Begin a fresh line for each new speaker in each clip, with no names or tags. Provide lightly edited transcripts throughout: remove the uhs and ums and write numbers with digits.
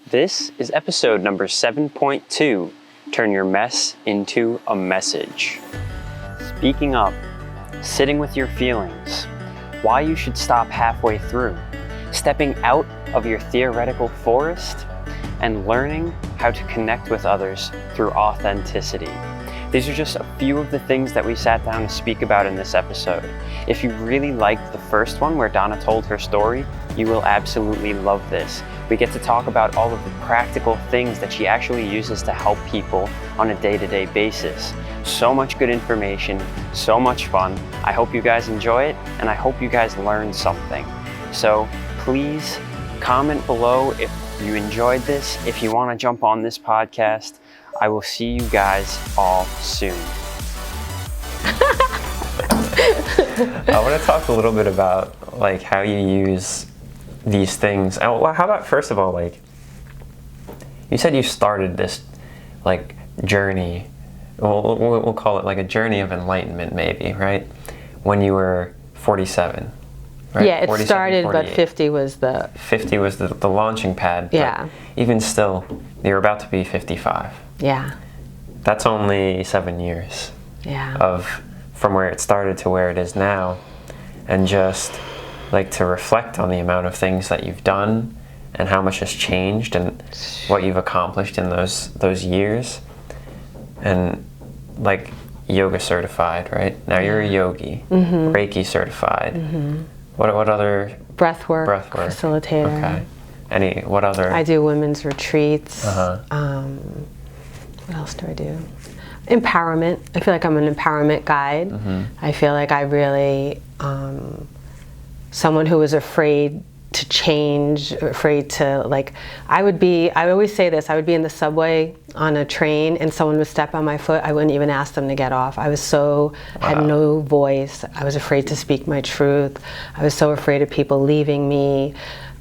This is episode number 7.2, Turn Your Mess into a Message. Speaking up, sitting with your feelings, why you should stop halfway through, stepping out of your theoretical forest, and learning how to connect with others through authenticity. These are just a few of the things that we sat down to speak about in this episode. If you really liked the first one where Donna told her story, you will absolutely love this. We get to talk about all of the practical things that she actually uses to help people on a day-to-day basis. So much good information, so much fun. I hope you guys enjoy it, and I hope you guys learned something. So please comment below if you enjoyed this, if you want to jump on this podcast. I will see you guys all soon.
I want to talk a little bit about like how you use these things. Well, how about first of all, like you said you started this like journey. We'll call it like a journey of enlightenment, maybe, right? When you were 47. Right?
Yeah, it started, but 50 was the...
50 was the launching pad.
Yeah.
But even still, you're about to be 55.
Yeah.
That's only 7 years.
Yeah.
From where it started to where it is now. And just like to reflect on the amount of things that you've done and how much has changed and what you've accomplished in those years. And like yoga certified, right? Now you're a yogi, Reiki certified. What other?
Breathwork facilitator.
Okay. What other?
I do women's retreats. What else do I do? Empowerment. I feel like I'm an empowerment guide. I feel like I really, someone who was afraid to change, afraid to I always say this, I would be in the subway on a train and someone would step on my foot, I wouldn't even ask them to get off. I was had no voice. I was afraid to speak my truth. I was so afraid of people leaving me.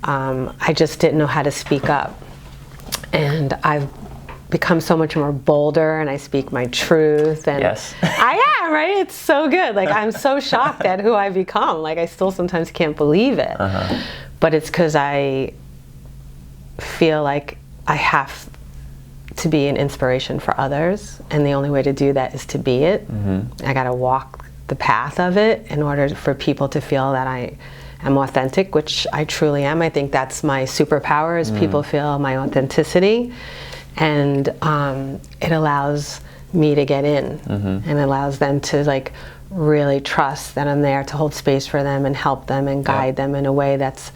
I just didn't know how to speak up. And I've become so much more bolder and I speak my truth. And
yes.
I am, right? It's so good. Like I'm so shocked at who I've become. Like I still sometimes can't believe it. But it's because I feel like I have to be an inspiration for others, and the only way to do that is to be it. I got to walk the path of it in order for people to feel that I am authentic, which I truly am. I think that's my superpower, is people feel my authenticity, and it allows me to get in, and allows them to really trust that I'm there to hold space for them and help them and guide them in a way that's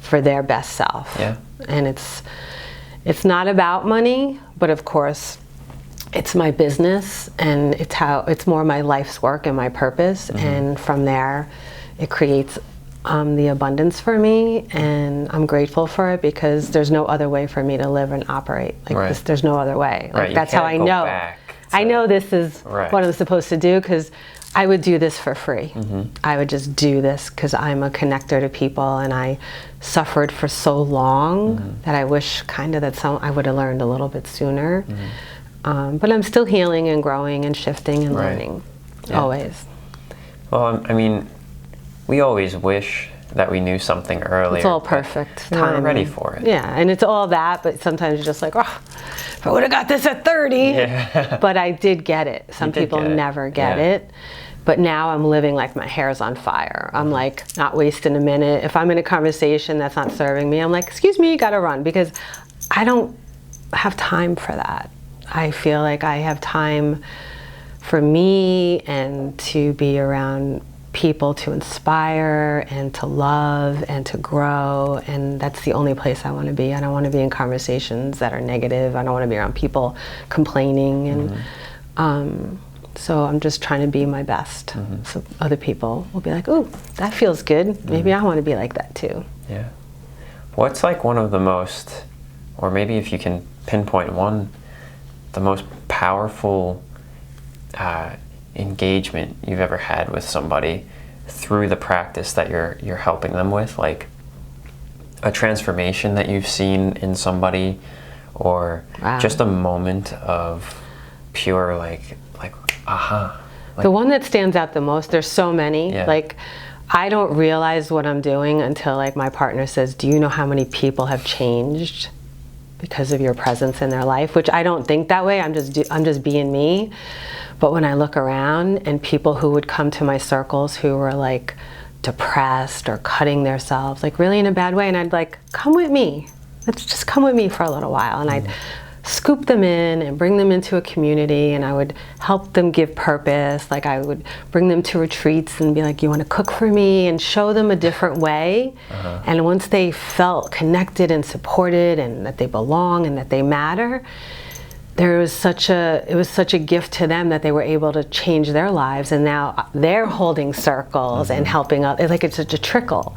for their best self.
Yeah.
And it's not about money, but of course it's my business, and it's more my life's work and my purpose, and from there it creates the abundance for me, and I'm grateful for it because there's no other way for me to live and operate this. There's no other way. That's how I know. I know this is what I'm supposed to do, because I would do this for free. I would just do this because I'm a connector to people, and I suffered for so long that I wish that I would have learned a little bit sooner. But I'm still healing and growing and shifting and learning, always.
Well, I mean, we always wish that we knew something earlier.
It's all perfect.
We weren't ready for it.
Yeah, and it's all that, but sometimes you're just like, oh, if I would have got this at 30.
Yeah.
But I did get it. Some people never get it. But now I'm living like my hair's on fire. I'm like not wasting a minute. If I'm in a conversation that's not serving me, I'm like, excuse me, you gotta run, because I don't have time for that. I feel like I have time for me and to be around people to inspire and to love and to grow, and that's the only place I want to be. I don't want to be in conversations that are negative. I don't want to be around people complaining, and so I'm just trying to be my best. So other people will be like, "Ooh, that feels good. Maybe I want to be like that too."
Yeah. What's one of the most, or maybe if you can pinpoint one, the most powerful engagement you've ever had with somebody through the practice that you're helping them with, like a transformation that you've seen in somebody, or just a moment of pure aha.
The one that stands out the most, there's so many, I don't realize what I'm doing until my partner says, do you know how many people have changed because of your presence in their life, which I don't think that way. I'm just being me. But when I look around and people who would come to my circles who were like depressed or cutting themselves, like really in a bad way, and I'd like, come with me. Let's just come with me for a little while. And I'd scoop them in and bring them into a community, and I would help them give purpose. Like I would bring them to retreats and be like, you want to cook for me, and show them a different way. And once they felt connected and supported and that they belong and that they matter, it was such a gift to them that they were able to change their lives, and now they're holding circles and helping others. Like it's such a trickle.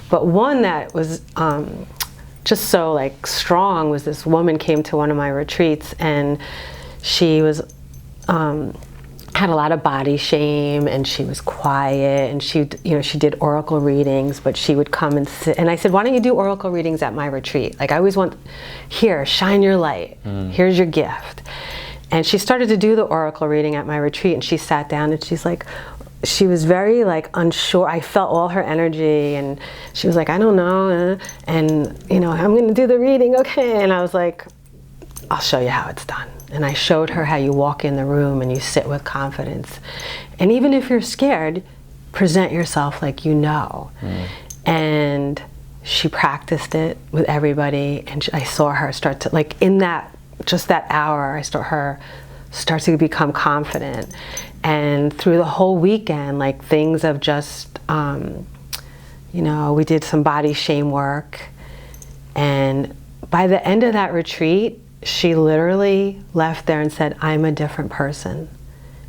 But one that was just so like strong was this woman came to one of my retreats, and she was had a lot of body shame, and she was quiet, and she did oracle readings, but she would come and sit, and I said, why don't you do oracle readings at my retreat? Like I always want, here, shine your light, here's your gift. And she started to do the oracle reading at my retreat, and she sat down and she's like, she was very like unsure. I felt all her energy, and she was like, I don't know, and I'm gonna do the reading, okay? And I was like, I'll show you how it's done. And I showed her how you walk in the room and you sit with confidence. And even if you're scared, present yourself like you know. And she practiced it with everybody, and I saw her start to, like in that, just that hour, I saw her start to become confident. And through the whole weekend, like things of just, we did some body shame work. And by the end of that retreat, she literally left there and said, I'm a different person.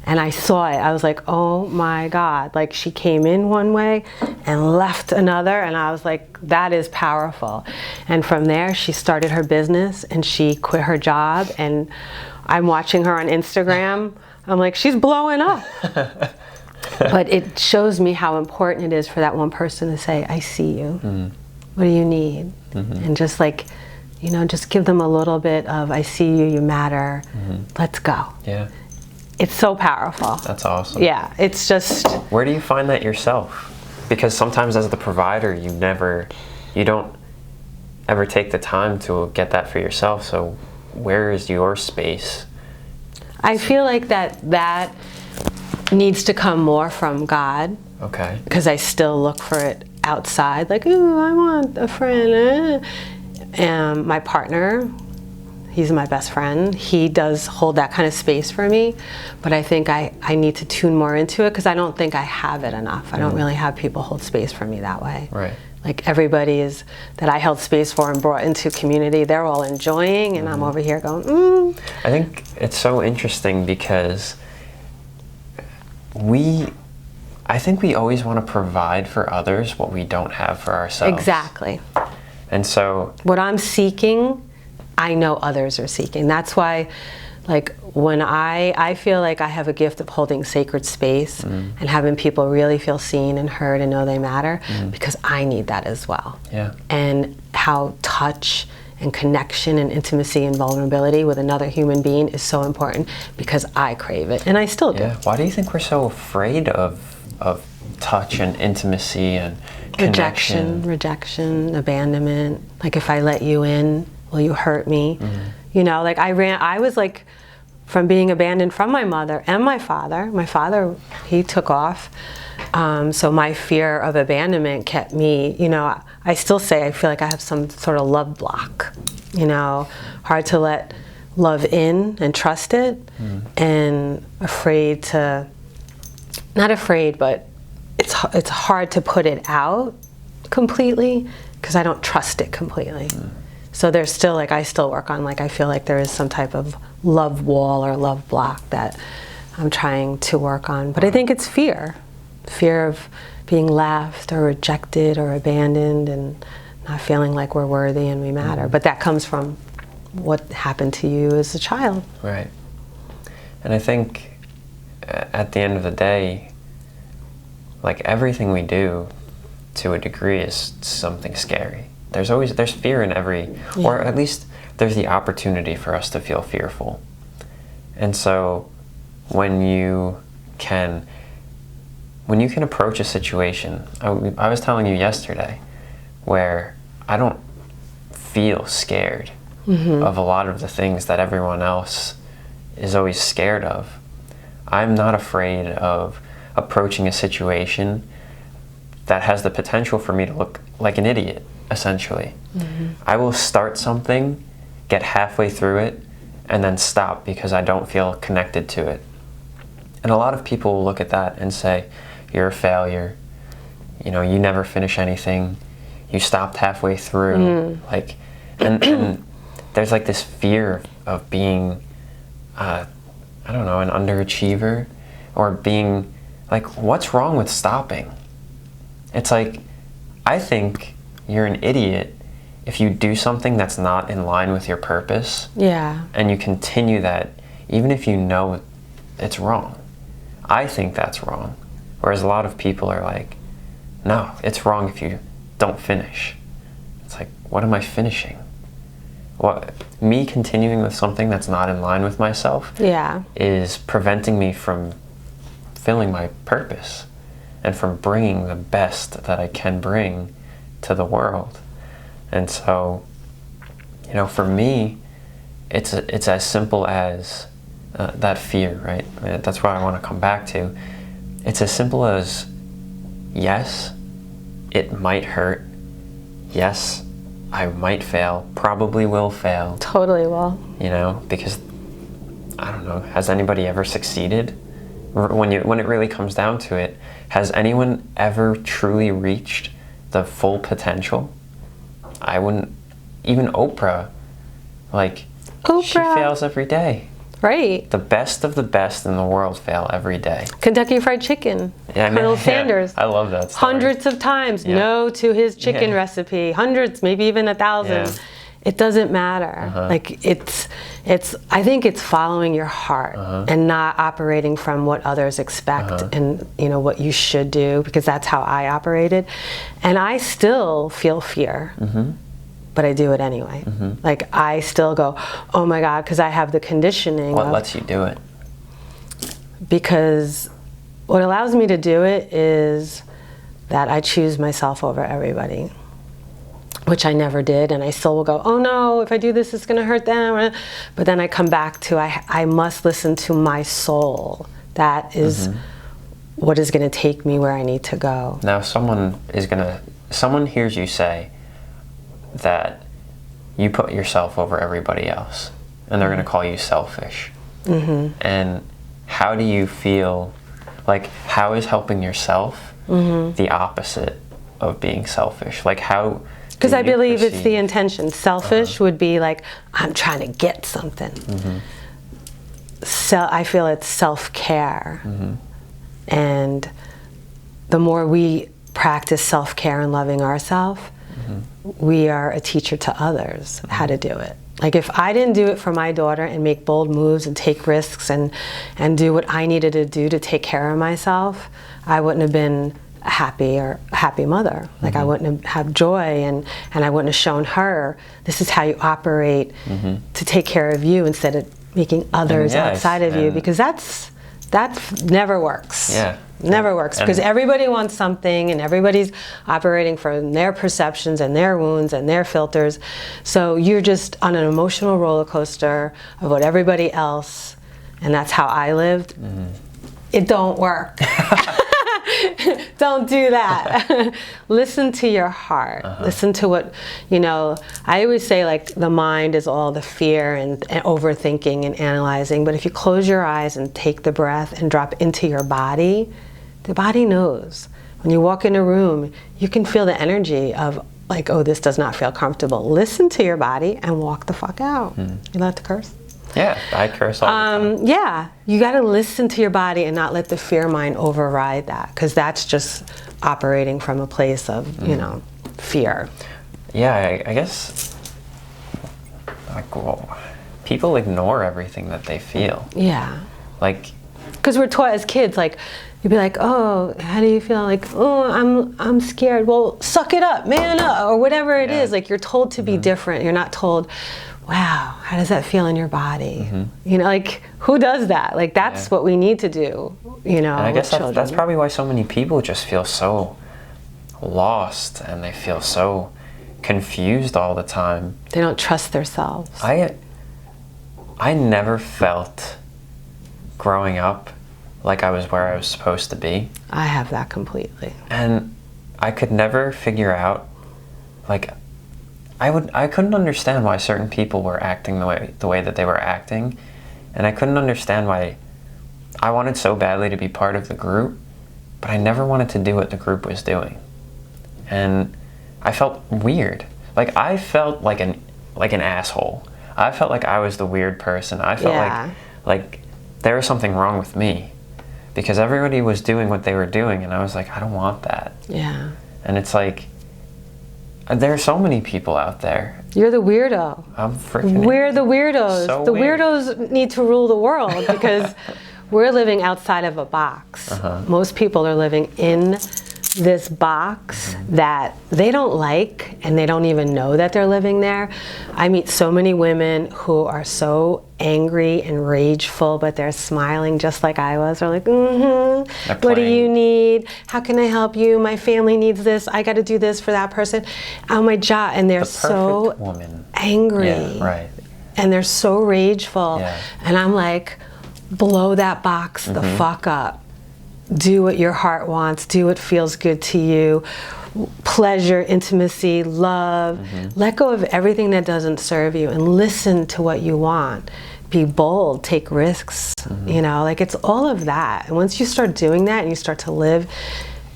And I saw it. I was like, oh my God. Like she came in one way and left another. And I was like, that is powerful. And from there, she started her business and she quit her job. And I'm watching her on Instagram. I'm like, she's blowing up. But it shows me how important it is for that one person to say, I see you. What do you need? And just like, just give them a little bit of, I see you, you matter, let's go.
Yeah.
It's so powerful.
That's awesome.
Yeah, it's just...
Where do you find that yourself? Because sometimes as the provider, you don't ever take the time to get that for yourself, so where is your space?
I feel like that needs to come more from God.
Okay.
Because I still look for it outside, like, ooh, I want a friend. And my partner, he's my best friend, he does hold that kind of space for me, but I think I need to tune more into it because I don't think I have it enough. I don't really have people hold space for me that way.
Right.
Like everybody that I held space for and brought into community, they're all enjoying, and I'm over here going,
I think it's so interesting because I think we always want to provide for others what we don't have for ourselves.
Exactly.
And so
what I'm seeking, I know others are seeking. That's why, like, when I feel like I have a gift of holding sacred space and having people really feel seen and heard and know they matter, because I need that as well.
Yeah.
And how touch and connection and intimacy and vulnerability with another human being is so important because I crave it, and I still do.
Yeah. Why do you think we're so afraid of touch and intimacy and connection?
Rejection, abandonment. Like, if I let you in, will you hurt me? Like I was like, from being abandoned from my mother and my father. My father, he took off. So my fear of abandonment kept me, I still say I feel like I have some sort of love block, hard to let love in and trust it, and afraid to, not afraid, but it's hard to put it out completely because I don't trust it completely. So there's still, like, I still work on, like, I feel like there is some type of love wall or love block that I'm trying to work on. But I think it's fear of being left or rejected or abandoned and not feeling like we're worthy and we matter. But that comes from what happened to you as a child. Right.
And I think at the end of the day, like, everything we do to a degree is something scary. There's fear in every, or at least there's the opportunity for us to feel fearful. And so when you can approach a situation, I was telling you yesterday, where I don't feel scared of a lot of the things that everyone else is always scared of. I'm not afraid of approaching a situation that has the potential for me to look like an idiot, essentially. I will start something, get halfway through it, and then stop because I don't feel connected to it. And a lot of people will look at that and say, you're a failure, you know, you never finish anything, you stopped halfway through. Like, and there's like this fear of being, I don't know, an underachiever, or being like, what's wrong with stopping? It's like, I think you're an idiot if you do something that's not in line with your purpose.
Yeah.
And you continue that even if you know it's wrong. I think that's wrong. Whereas a lot of people are like, no, it's wrong if you don't finish. It's like, what am I finishing? What, me continuing with something that's not in line with myself is preventing me from fulfilling my purpose and from bringing the best that I can bring to the world. And so, you know, for me, it's as simple as that fear, right? That's what I want to come back to. It's as simple as, yes, it might hurt. Yes, I might fail, probably will fail.
Totally will.
You know, because, I don't know, has anybody ever succeeded? When it really comes down to it, has anyone ever truly reached the full potential? I wouldn't, even Oprah, like, she fails every day.
Right.
The best of the best in the world fail every day.
Kentucky Fried Chicken.
Yeah,
Colonel Sanders.
I love that story.
Hundreds of times no to his chicken recipe. Hundreds, maybe even 1,000.
Yeah.
It doesn't matter. Like it's. I think it's following your heart and not operating from what others expect and, you know, what you should do, because that's how I operated. And I still feel fear. But I do it anyway. Like, I still go, oh my God, because I have the conditioning.
What lets you do it?
Because what allows me to do it is that I choose myself over everybody, which I never did. And I still will go, oh no, if I do this, it's going to hurt them. But then I come back to, I must listen to my soul. That is what is going to take me where I need to go.
Now, someone hears you say that you put yourself over everybody else, and they're going to call you selfish. And how do you feel, like, how is helping yourself the opposite of being selfish? Like, how?
Because I believe it's the intention. Selfish would be like, I'm trying to get something. So I feel it's self-care. And the more we practice self-care and loving ourselves, we are a teacher to others how to do it. Like, if I didn't do it for my daughter and make bold moves and take risks and do what I needed to do to take care of myself, I wouldn't have been a happy mother. Like, I wouldn't have joy, and I wouldn't have shown her, this is how you operate to take care of you instead of making others outside of you, because that never works. Never works, because everybody wants something, and everybody's operating from their perceptions and their wounds and their filters. So you're just on an emotional roller coaster of what everybody else, and that's how I lived. It don't work. Don't do that. Listen to your heart. Listen to what, you know, I always say, like, the mind is all the fear and overthinking and analyzing, but if you close your eyes and take the breath and drop into your body, the body knows. When you walk in a room, you can feel the energy of, like, oh, this does not feel comfortable. Listen to your body and walk the fuck out. You allowed to curse?
Yeah, I curse all the time.
Yeah, you got to listen to your body and not let the fear mind override that, because that's just operating from a place of, you know, fear.
Yeah, I guess, like, well, people ignore everything that they feel.
Yeah.
Like,
because we're taught as kids, like, you'd be like, oh, how do you feel? Like, oh, I'm scared. Well, suck it up, man up, or whatever it is. Like, you're told to be different. You're not told, wow, how does that feel in your body? You know, like, who does that? Like, that's what we need to do, you know.
And I guess that's probably why so many people just feel so lost, and they feel so confused all the time.
They don't trust themselves.
I never felt growing up like I was where I was supposed to be.
I have that completely.
And I could never figure out, like, I couldn't understand why certain people were acting the way that they were acting, and I couldn't understand why I wanted so badly to be part of the group, but I never wanted to do what the group was doing. And I felt weird. Like, I felt like an asshole. I felt like I was the weird person. I felt like there was something wrong with me, because everybody was doing what they were doing, and I was like, I don't want that.
Yeah.
And it's like, there are so many people out there.
You're the weirdo.
I'm freaking.
We're the weirdos.
So
the
weird.
weirdos need to rule the world because we're living outside of a box. Most people are living in this box that they don't like, and they don't even know that they're living there. I meet so many women who are so angry and rageful, but they're smiling just like I was. They're like, what do you need? How can I help you? My family needs this. I got to do this for that person. Oh, my job. And they're so
woman.
angry.
Yeah, right.
And they're so rageful.
Yeah.
And I'm like, blow that box the fuck up. Do what your heart wants. Do what feels good to you. Pleasure, intimacy, love. Let go of everything that doesn't serve you and listen to what you want. Be bold, take risks, you know, like it's all of that. And once you start doing that and you start to live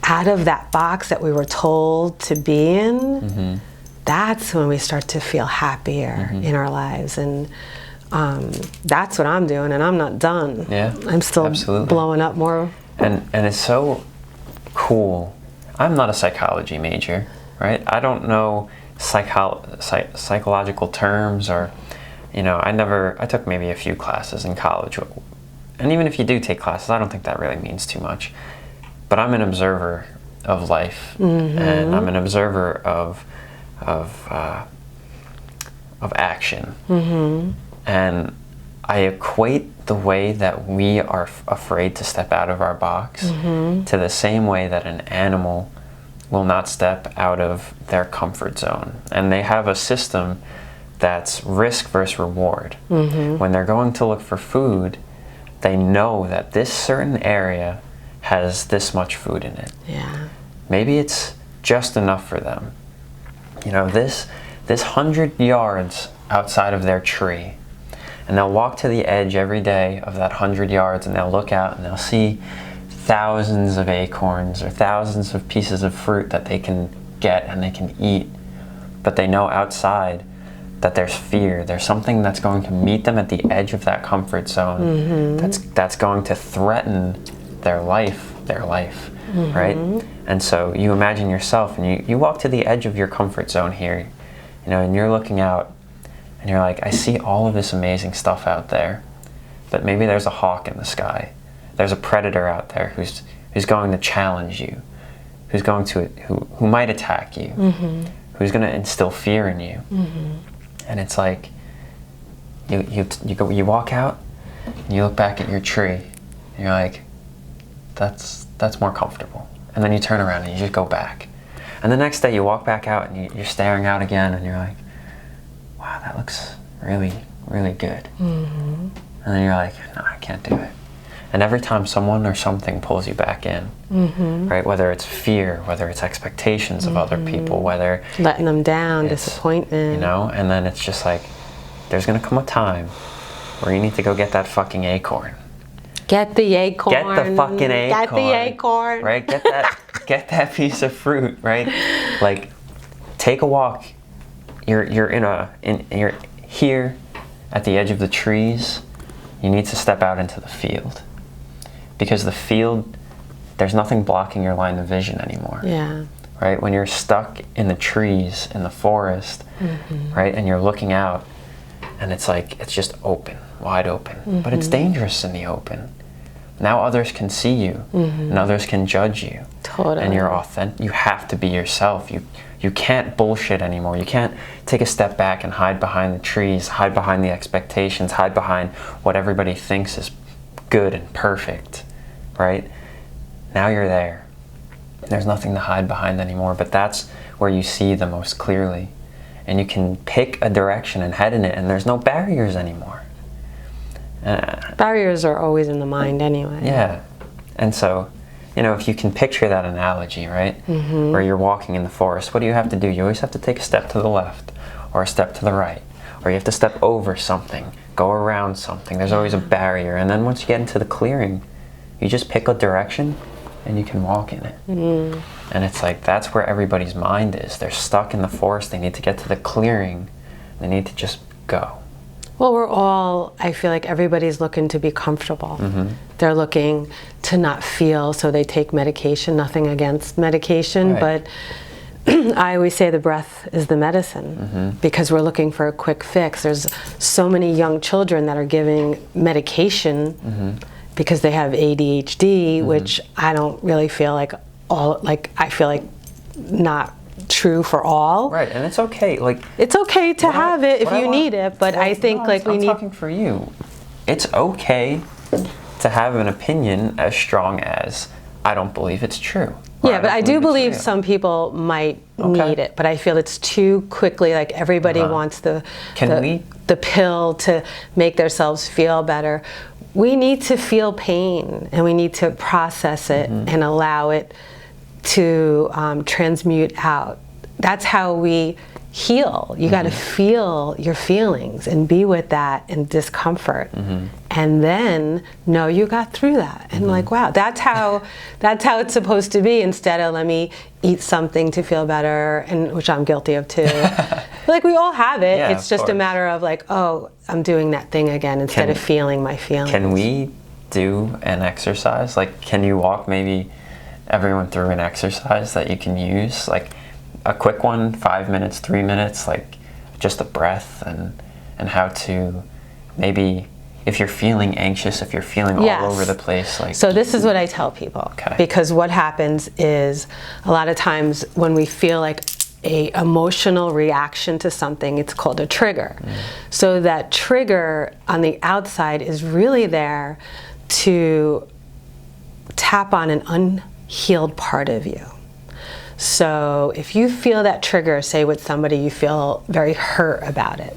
out of that box that we were told to be in, that's when we start to feel happier in our lives. And that's what I'm doing, and I'm not done.
Yeah,
I'm still
absolutely.
blowing up more.
And it's so cool. I'm not a psychology major, right? I don't know psychological terms, or, you know, I took maybe a few classes in college. And even if you do take classes, I don't think that really means too much. But I'm an observer of life, and I'm an observer of action. And I equate the way that we are afraid to step out of our box to the same way that an animal will not step out of their comfort zone. And they have a system that's risk versus reward. When they're going to look for food, they know that this certain area has this much food in it.
Yeah.
Maybe it's just enough for them. You know, this 100 yards outside of their tree, and they'll walk to the edge every day of that 100 yards, and they'll look out and they'll see thousands of acorns or thousands of pieces of fruit that they can get and they can eat. But they know outside that there's fear. There's something that's going to meet them at the edge of that comfort zone that's going to threaten their life, right? And so you imagine yourself, and you walk to the edge of your comfort zone here, you know, and you're looking out, and you're like, I see all of this amazing stuff out there, but maybe there's a hawk in the sky. There's a predator out there who's going to challenge you, who might attack you, who's going to instill fear in you. And it's like, you walk out, and you look back at your tree, and you're like, that's more comfortable. And then you turn around and you just go back. And the next day you walk back out and you're staring out again, and you're like, wow, that looks really, really good. And then you're like, no, I can't do it. And every time someone or something pulls you back in, right? Whether it's fear, whether it's expectations of other people, whether
letting them down, disappointment.
You know, and then it's just like, there's gonna come a time where you need to go get that fucking acorn.
Get the acorn.
Get the fucking acorn.
Get the acorn.
Right? Get that piece of fruit, right? Like, take a walk. You're here at the edge of the trees. You need to step out into the field, because the field, there's nothing blocking your line of vision anymore.
Yeah.
Right? When you're stuck in the trees in the forest, right, and you're looking out, and it's like, it's just open, wide open, but it's dangerous in the open. Now others can see you, and others can judge you.
Totally.
And you're authentic. You have to be yourself. You can't bullshit anymore. You can't take a step back and hide behind the trees, hide behind the expectations, hide behind what everybody thinks is good and perfect, right? Now you're there. There's nothing to hide behind anymore, but that's where you see the most clearly. and you can pick a direction and head in it, and there's no barriers anymore.
Barriers are always in the mind anyway.
Yeah. And so, you know, if you can picture that analogy, right? Where you're walking in the forest, what do you have to do? You always have to take a step to the left or a step to the right, or you have to step over something, go around something. There's always a barrier. And then once you get into the clearing, you just pick a direction and you can walk in it. And it's like, that's where everybody's mind is. They're stuck in the forest. They need to get to the clearing. They need to just go.
Well, we're all, I feel like everybody's looking to be comfortable. They're looking to not feel, so they take medication. Nothing against medication, but I always say the breath is the medicine, because we're looking for a quick fix. There's so many young children that are giving medication because they have ADHD, which I don't really feel like I feel like not true for all.
Right, and it's okay. Like,
it's okay to have it if you need it, but I think like we need.
I'm talking for you. It's okay to have an opinion as strong as I don't believe it's true.
Yeah, but I do believe some people might need it, but I feel it's too quickly, like everybody wants the pill to make themselves feel better. We need to feel pain, and we need to process it and allow it to transmute out. That's how we heal. You got to feel your feelings and be with that in discomfort, and then know you got through that. And like, wow, that's how it's supposed to be. Instead of let me eat something to feel better, and which I'm guilty of too. Like we all have it. It's just a matter of like, oh, I'm doing that thing again instead of feeling my feelings.
Can we do an exercise? Like, can you walk maybe everyone through an exercise that you can use, like a quick one, 5 minutes, 3 minutes, like just a breath, and how to maybe, if you're feeling anxious, if you're feeling all over the place, like.
So this is what I tell people, because what happens is a lot of times when we feel like a emotional reaction to something, it's called a trigger. So that trigger on the outside is really there to tap on an unhealed part of you. So if you feel that trigger, say with somebody, you feel very hurt about it,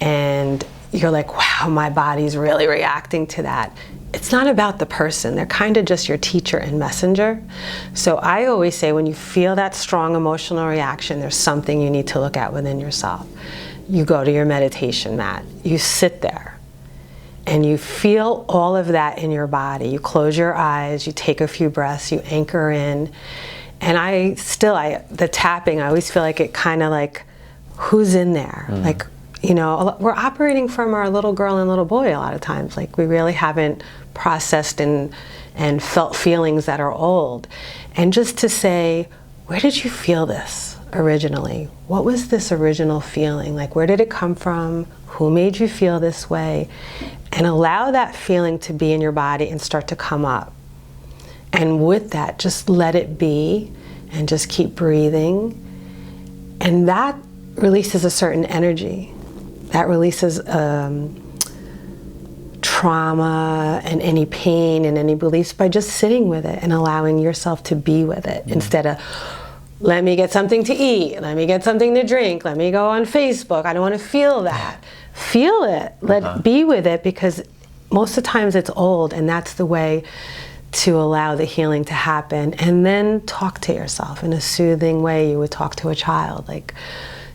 and you're like, wow, my body's really reacting to that. It's not about the person. They're kind of just your teacher and messenger. So I always say when you feel that strong emotional reaction, there's something you need to look at within yourself. You go to your meditation mat, you sit there, and you feel all of that in your body. You close your eyes, you take a few breaths, you anchor in. And the tapping, I always feel like it kind of like, who's in there? Like, you know, we're operating from our little girl and little boy a lot of times. Like we really haven't processed and felt feelings that are old. And just to say, where did you feel this originally? What was this original feeling? Like, where did it come from? Who made you feel this way? And allow that feeling to be in your body and start to come up. And with that, just let it be and just keep breathing. And that releases a certain energy. That releases trauma and any pain and any beliefs by just sitting with it and allowing yourself to be with it instead of, let me get something to eat, let me get something to drink, let me go on Facebook. I don't want to feel that. Feel it. Be with it, because most of the times it's old, and that's the way to allow the healing to happen. And then talk to yourself in a soothing way you would talk to a child, like,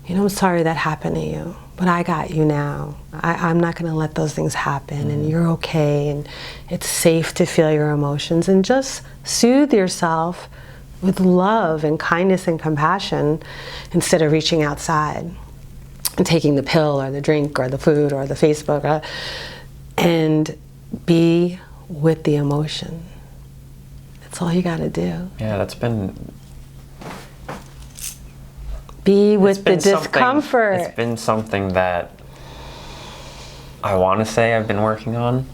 you know, I'm sorry that happened to you, but I got you now. I'm not going to let those things happen, and you're okay, and it's safe to feel your emotions, and just soothe yourself with love and kindness and compassion instead of reaching outside and taking the pill or the drink or the food or the Facebook, and be with the emotion. That's all you got to do.
Yeah, that's been.
Be with the discomfort.
It's been something that I want to say I've been working on.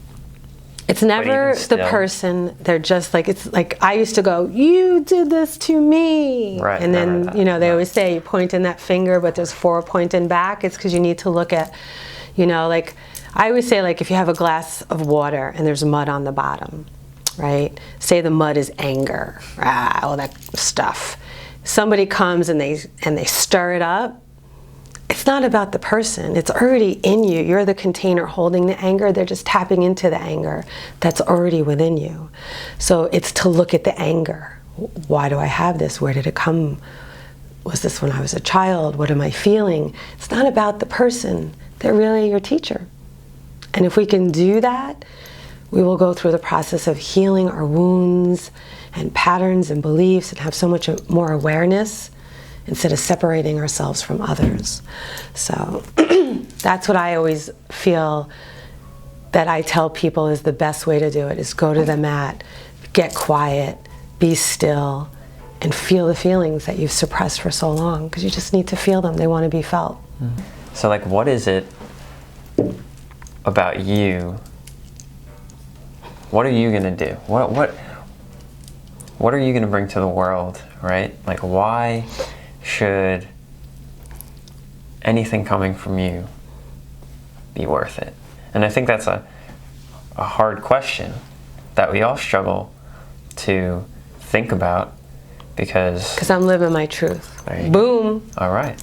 It's never the person. They're just like, it's like I used to go, you did this to me.
Right.
And then, you know, they always say you point in that finger, but there's 4 pointing back. It's because you need to look at, you know, like I always say, like if you have a glass of water and there's mud on the bottom, right? Say the mud is anger, all that stuff. Somebody comes and they stir it up. it's not about the person. It's already in you. You're the container holding the anger. They're just tapping into the anger that's already within you. So it's to look at the anger. Why do I have this? Where did it come? Was this when I was a child? What am I feeling? It's not about the person. They're really your teacher. And if we can do that, we will go through the process of healing our wounds and patterns and beliefs and have so much more awareness instead of separating ourselves from others. So that's what I always feel that I tell people is the best way to do it, is go to the mat, get quiet, be still, and feel the feelings that you've suppressed for so long, because you just need to feel them. They want to be felt.
So like, what is it about you? What are you gonna do? What are you gonna bring to the world, right? Like, why should anything coming from you be worth it? And I think that's a hard question that we all struggle to think about, because
I'm living my truth.
There you
Boom.
All right.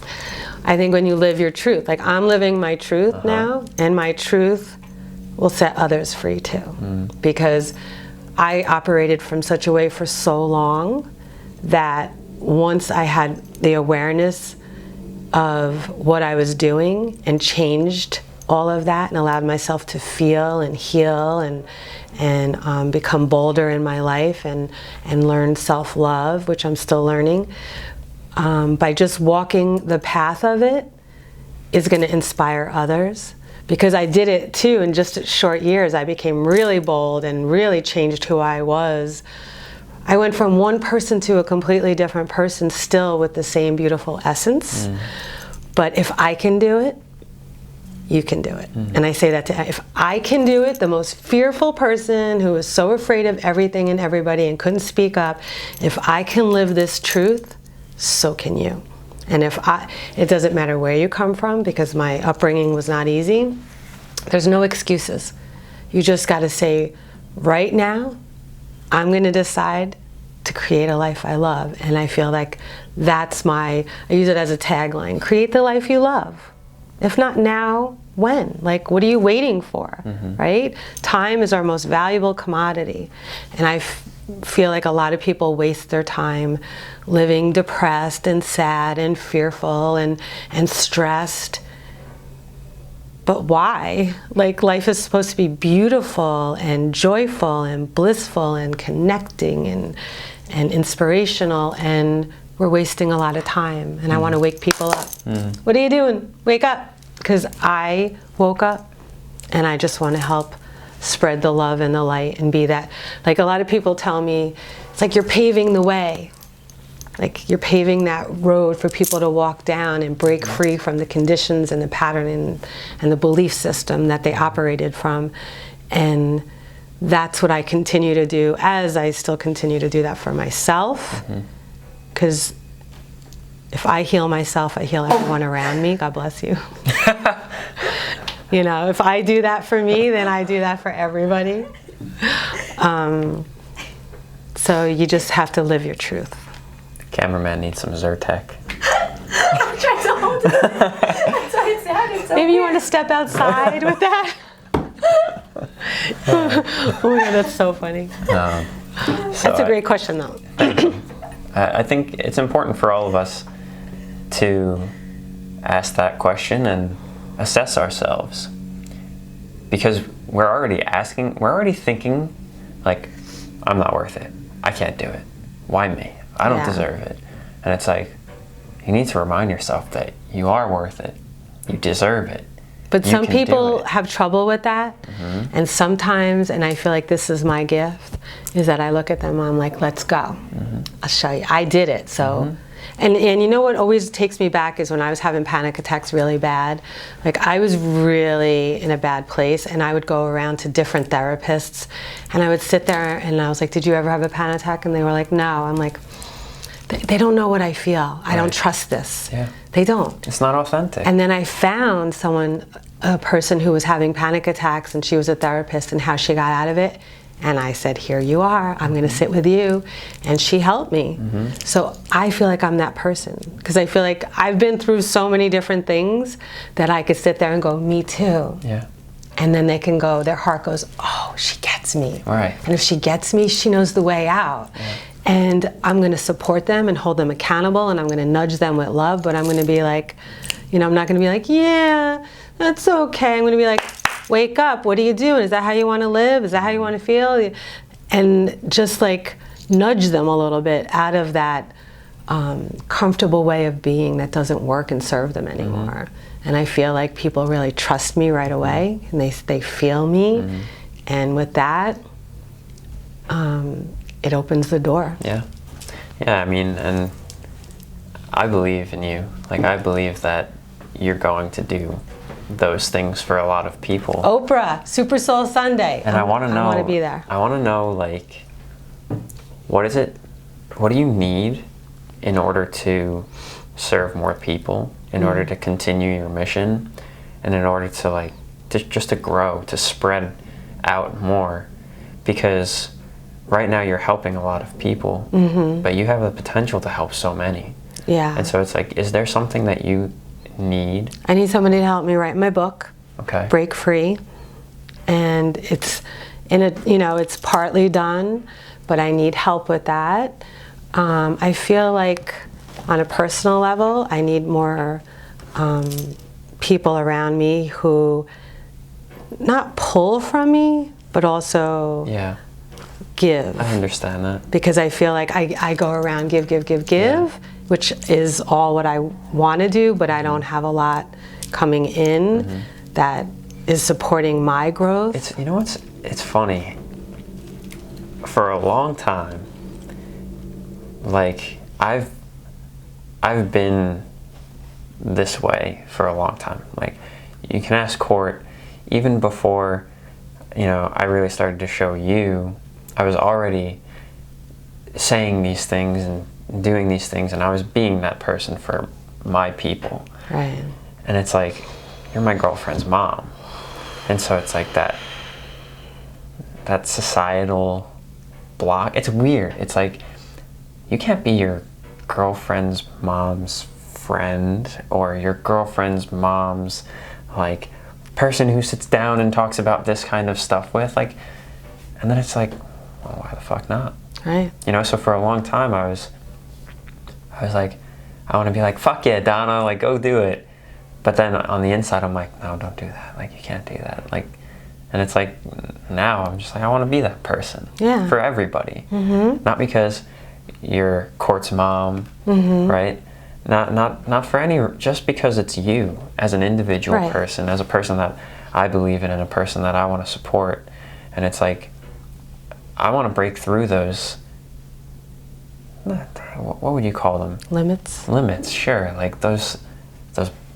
I think when you live your truth, like I'm living my truth now, and my truth will set others free too. Because I operated from such a way for so long that once I had the awareness of what I was doing and changed all of that and allowed myself to feel and heal and become bolder in my life and learn self-love, which I'm still learning, by just walking the path of it is going to inspire others. Because I did it too in just short years. I became really bold and really changed who I was. I went from one person to a completely different person, still with the same beautiful essence. But if I can do it, you can do it. And I say that to, if I can do it, the most fearful person who was so afraid of everything and everybody and couldn't speak up, if I can live this truth, so can you. And it doesn't matter where you come from, because my upbringing was not easy. There's no excuses. You just got to say, right now, I'm going to decide to create a life I love. And I feel like that's I use it as a tagline, create the life you love. If not now, when? Like, what are you waiting for, right? Time is our most valuable commodity. And I feel like a lot of people waste their time living depressed and sad and fearful and stressed. But why? Like, life is supposed to be beautiful and joyful and blissful and connecting and inspirational, and we're wasting a lot of time. And I want to wake people up. What are you doing? Wake up. Because I woke up and I just want to help spread the love and the light and be that. Like, a lot of people tell me, it's like you're paving the way. Like, you're paving that road for people to walk down and break free from the conditions and the pattern and the belief system that they operated from. And that's what I continue to do, as I still continue to do that for myself. Because if I heal myself, I heal everyone around me. God bless you. You know, if I do that for me, then I do that for everybody. So you just have to live your truth.
The cameraman needs some Zyrtec.
I'm trying to hold it. That's why it sounded so
Maybe you
weird.
want to step outside with that? Oh my God, that's so funny. That's a great question, though.
I think it's important for all of us to ask that question and assess ourselves, because we're already thinking, like, I'm not worth it. I can't do it. Why me? I don't deserve it. And it's like, you need to remind yourself that you are worth it. You deserve it.
But
You
some
can do
people
it.
have trouble with that. And sometimes, and I feel like this is my gift, is that I look at them and I'm like, let's go. I'll show you. I did it. So, and you know what always takes me back is when I was having panic attacks really bad. Like, I was really in a bad place, and I would go around to different therapists, and I would sit there and I was like, did you ever have a panic attack? And they were like, no. I'm like, they don't know what I feel. I don't trust this.
Yeah.
They don't.
It's not authentic.
And then I found a person who was having panic attacks, and she was a therapist, and how she got out of it. And I said, here you are, I'm going to sit with you. And she helped me. So I feel like I'm that person, because I feel like I've been through so many different things that I could sit there and go, me too.
Yeah.
And then they can go, their heart goes, oh, she gets me.
Right.
And if she gets me, she knows the way out.
Yeah.
And I'm going to support them and hold them accountable, and I'm going to nudge them with love, but I'm going to be like, you know, I'm not going to be like, yeah, that's okay. I'm going to be like, wake up, what are you doing? Is that how you want to live? Is that how you want to feel? And just like nudge them a little bit out of that comfortable way of being that doesn't work and serve them anymore. And I feel like people really trust me right away, and they feel me. And with that, it opens the door.
Yeah. Yeah, I mean, and I believe in you. Like, I believe that you're going to do those things for a lot of people.
Oprah, Super Soul Sunday.
And I want to know.
I want to be there.
I want to know, like, what do you need in order to serve more people, in order to continue your mission, and in order to, like, just to grow, to spread out more? Because right now you're helping a lot of people, but you have the potential to help so many.
Yeah.
And so it's like, is there something that you need?
I need somebody to help me write my book.
Okay.
Break Free. And it's it's partly done, but I need help with that. I feel like on a personal level, I need more people around me who not pull from me, but also give.
I understand that.
Because I feel like I go around give, which is all what I want to do, but I don't have a lot coming in that is supporting my growth.
It's funny. For a long time, like, I've been this way for a long time. Like, you can ask Court, even before, I really started to show you, I was already saying these things and doing these things, and I was being that person for my people.
Right.
And it's like, you're my girlfriend's mom. And so it's like that societal block. It's weird. It's like, you can't be your girlfriend's mom's friend, or your girlfriend's mom's, like, person who sits down and talks about this kind of stuff with, like, and then it's like, well, why the fuck not?
Right.
So for a long time I was like, I want to be like, fuck yeah, Donna, like, go do it. But then on the inside I'm like, no, don't do that. Like, you can't do that. Like, and it's like, now I'm just like, I want to be that person for everybody. Not because you're Court's mom, right? Not for any, just because it's you as an individual person, as a person that I believe in, and a person that I want to support. And it's like, I want to break through those, what would you call them? Limits, sure. Like, those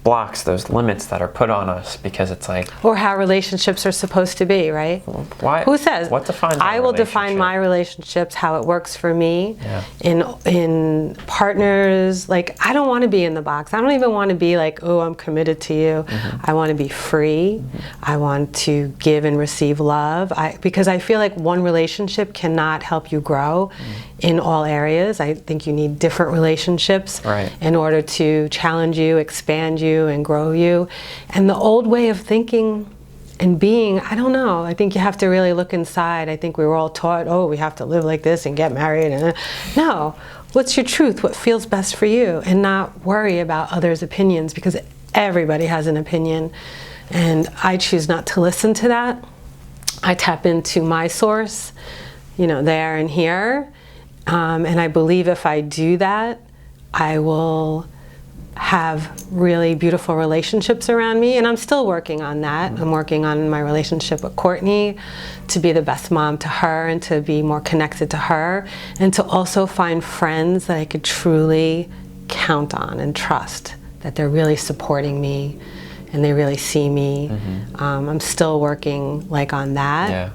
blocks, those limits that are put on us, because it's like,
or how relationships are supposed to be, right?
Why?
Who says?
What defines?
I will define my relationships, how it works for me. In partners. Like, I don't want to be in the box. I don't even want to be like, oh, I'm committed to you. I want to be free. I want to give and receive love. Because I feel like one relationship cannot help you grow in all areas. I think you need different relationships in order to challenge you, expand you, and grow you. And the old way of thinking and being, I don't know, I think you have to really look inside. I think we were all taught, oh, we have to live like this and get married. And no, what's your truth? What feels best for you? And not worry about others' opinions, because everybody has an opinion. And I choose not to listen to that. I tap into my source, there and here. And I believe if I do that, I will have really beautiful relationships around me, and I'm still working on that. I'm working on my relationship with Courtney, to be the best mom to her and to be more connected to her, and to also find friends that I could truly count on and trust, that they're really supporting me and they really see me. I'm still working on that.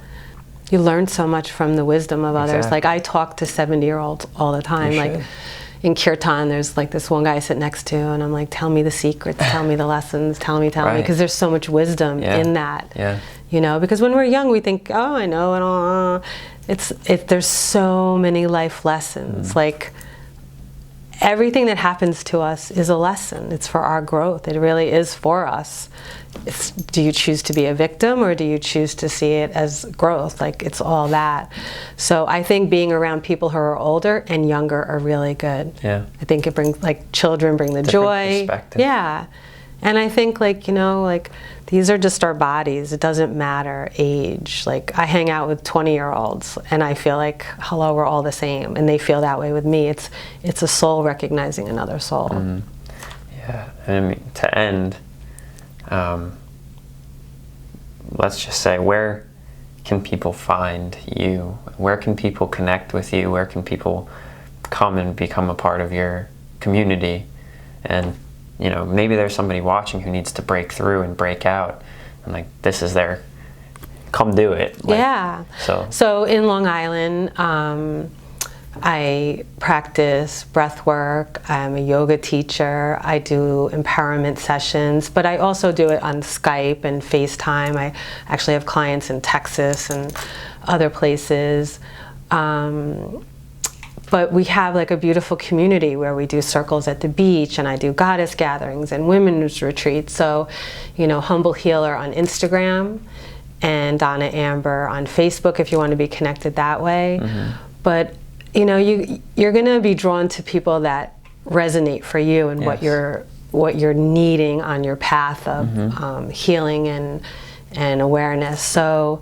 You learn so much from the wisdom of others. Like, I talk to 70-year-olds all the time. in kirtan, there's like this one guy I sit next to, and I'm like, tell me the secrets, tell me the lessons, tell me,
Right.
because there's so much wisdom
Yeah.
in that.
Yeah.
You know, because when we're young, we think, oh, I know it all. There's so many life lessons. Like, everything that happens to us is a lesson. It's for our growth. It really is for us. Do you choose to be a victim, or do you choose to see it as growth? Like, it's all that. So I think being around people who are older and younger are really good.
Yeah.
I think it brings, like, children bring the
Different
joy.
perspective.
Yeah. And I think, like, you know, like, these are just our bodies. It doesn't matter age. Like, I hang out with 20-year-olds, and I feel like, hello, we're all the same. And they feel that way with me. It's a soul recognizing another soul.
Yeah. And I mean, to end, let's just say, where can people find you? Where can people connect with you? Where can people come and become a part of your community? And, you know, maybe there's somebody watching who needs to break through and break out, and like, this is their, come do it. Like,
Yeah. So in Long Island, I practice breath work. I'm a yoga teacher. I do empowerment sessions, but I also do it on Skype and FaceTime. I actually have clients in Texas and other places. But we have like a beautiful community where we do circles at the beach, and I do goddess gatherings and women's retreats. So, you know, Humble Healer on Instagram, and Donna Amber on Facebook if you want to be connected that way. But, you know, you're going to be drawn to people that resonate for you and what you're needing on your path of healing and awareness. So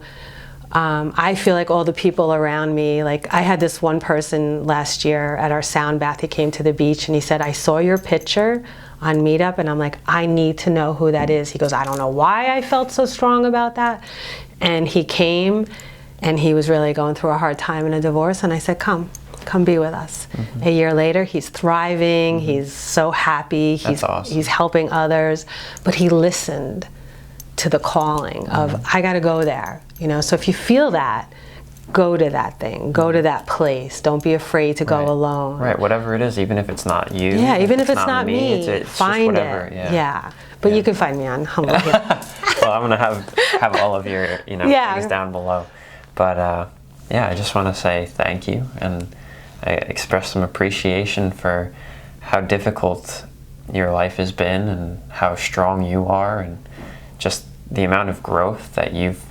I feel like all the people around me, like, I had this one person last year at our sound bath. He came to the beach and he said, I saw your picture on Meetup, and I'm like, I need to know who that is. He goes, I don't know why I felt so strong about that. And he came, and he was really going through a hard time in a divorce, and I said, come be with us. A year later, he's thriving, he's so happy,
That's awesome.
He's helping others, but he listened to the calling of, I gotta go there. You know, so if you feel that, go to that thing, go to that place. Don't be afraid to go alone.
Right, whatever it is, even if it's not you.
Yeah, even if it's not me,
it's
find
just whatever.
it.
Yeah.
But you can find me on Humble Healer.
Well, I'm gonna have all of your things down below. But yeah, I just want to say thank you, and I express some appreciation for how difficult your life has been, and how strong you are, and just the amount of growth that you've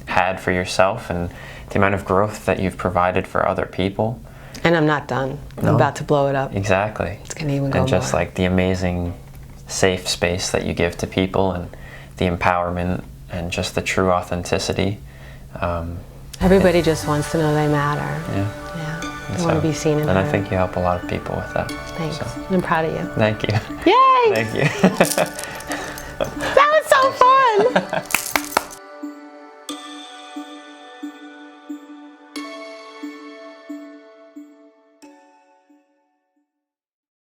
had for yourself, and the amount of growth that you've provided for other people.
And I'm not done. I'm about to blow it up.
Exactly.
It's gonna even go
And just
more.
like the amazing safe space that you give to people, and the empowerment, and just the true authenticity.
Everybody just wants to know they matter.
Yeah.
Yeah. They want to be seen and
And I
heard.
think you help a lot of people with that.
Thanks.
So,
And I'm proud of you.
thank you.
Yay!
Thank you.
That was so fun!